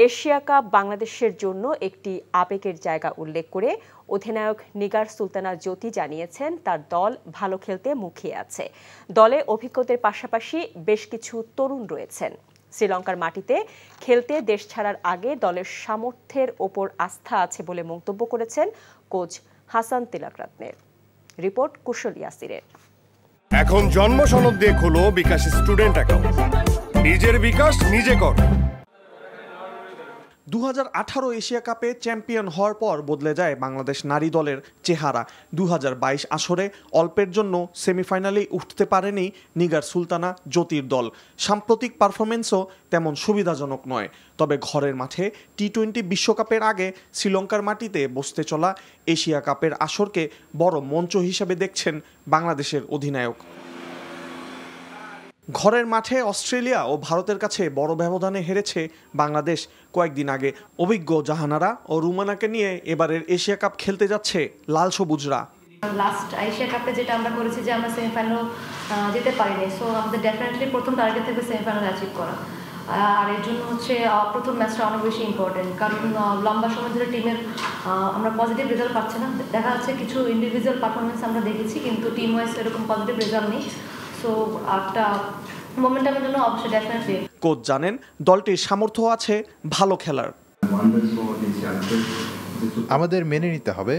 Asia cup বাংলাদেশের জন্য একটি আবেগের জায়গা উল্লেখ করে অধিনায়ক নিগার সুলতানা জ্যোতি জানিয়েছেন তার দল ভালো খেলতে মুখিয়ে আছে। দলে অভিজ্ঞদের পাশাপাশি বেশ কিছু তরুণ রয়েছেন। শ্রীলঙ্কার মাটিতে খেলতে দেশ ছাড়ার আগে দলের সামর্থ্যের ওপর আস্থা আছে বলে মন্তব্য করেছেন কোচ হাসান তিলকরত্নের। রিপোর্ট কুশল ইয়াসিরের। এখন জন্ম সনদ দিয়ে খোলো বিকাশ স্টুডেন্ট অ্যাকাউন্ট। নিজের বিকাশ নিজে কর। 2018 এশিয়া কাপে চ্যাম্পিয়ন হওয়ার পর বদলে যায় বাংলাদেশ নারী দলের চেহারা। 2022 আসরে অল্পের জন্য সেমিফাইনালেই উঠতে পারেনি নিগার সুলতানা জ্যোতির দল। সাম্প্রতিক পারফরমেন্সও তেমন সুবিধাজনক নয়। তবে ঘরের মাঠে টি-20 বিশ্বকাপের আগে শ্রীলঙ্কার মাটিতে বসতে চলা এশিয়া কাপের আসরকে বড় মঞ্চ হিসেবে দেখছেন বাংলাদেশের অধিনায়ক। ঘরের মাঠে অস্ট্রেলিয়া ও ভারতের কাছে বড় ব্যবধানে হেরেছে বাংলাদেশ কয়েকদিন আগে। অভিজ্ঞ জাহানারা ও রুমানাকে নিয়ে এবারের এশিয়া কাপ খেলতে যাচ্ছে লাল সবুজরা। লাস্ট এশিয়া কাপে যেটা আমরা করেছি যে আমরা সেমিফাইনাল যেতে পারিনি, সো আমাদের ডেফিনেটলি প্রথম টার্গেট থেকে সেমিফাইনাল অ্যাচিভ করা। আর এর জন্য হচ্ছে প্রথম ম্যাচটা অনেক বেশি ইম্পর্টেন্ট, কারণ লম্বা সময় ধরে টিমের আমরা পজিটিভ রেজাল্ট পাচ্ছি না। দেখা যাচ্ছে কিছু ইন্ডিভিজুয়াল পারফরমেন্স আমরা দেখেছি, কিন্তু টিম ওয়াইজ এরকম পজিটিভ রেজাল্ট নেই। সো একটা মোমেন্টামের জন্য অবশ্যই ডেফিনেটলি কোচ জানেন দলটির সামর্থ্য আছে ভালো খেলার। আমাদের মেনে নিতে হবে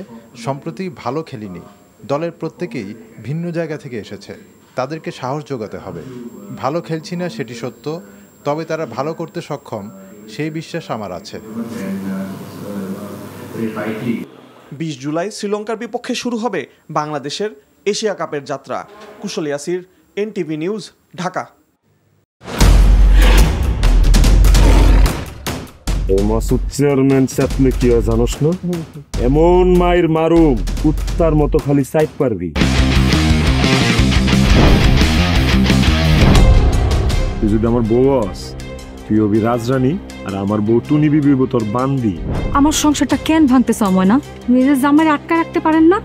সম্প্রতি ভালো খেলিনি, দলের প্রত্যেকেই ভিন্ন জায়গা থেকে এসেছে, তাদেরকে সাহস যোগাতে হবে। ভালো খেলছি না সেটি সত্য, তবে তারা ভালো করতে সক্ষম সেই বিশ্বাস আমার আছে। 20 জুলাই শ্রীলঙ্কার বিপক্ষে শুরু হবে বাংলাদেশের এশিয়া কাপের যাত্রা। Kushal Yasir, NTV news, Dhaka. Chairman চাপলে কি জানোস না, এমন মায়ের মারুম কুত্তার মতো খালি সাইড পারবি। তুই যদি আমার বউ আস, তুই হবি রাজরানী, আর আমার বউ টুনি বিবি তোর বান্দি। আমার সংসারটা কেন ভাঙতে সময় না? নিজের জামাই আটকা রাখতে পারেন না?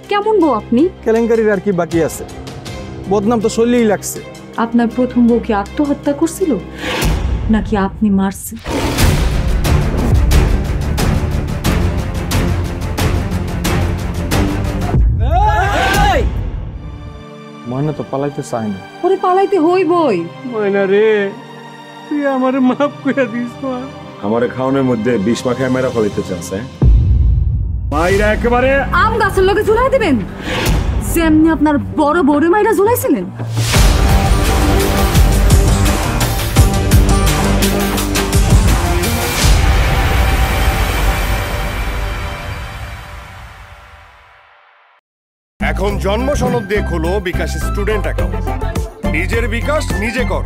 কেমন বউ আপনি? কেলেঙ্কারির আর কি বাকি আছে? বদনাম তো শৈলেই লাগছে। আপনার প্রথম বউ কি আত্মহত্যা করছিল নাকি আপনি মারছেন? ময়না তো পালাইতে চায় না। ওরে পালাইতে হইবই। ময়না রে, তুই আমারে মাফ করে দিস। আমারে খাওয়ানোর মধ্যে বিষ মাখায় মেরা ফলাইতে চাচ্ছে। মাইরা একেবারে আম গাছের লগে ঝুলাই দিবেন, যেমনি আপনার বড় বড় মাইরা ঝুলাইছিলেন। এখন জন্ম সনদ দিয়ে খোলো বিকাশ স্টুডেন্ট অ্যাকাউন্ট। নিজের বিকাশ নিজে কর।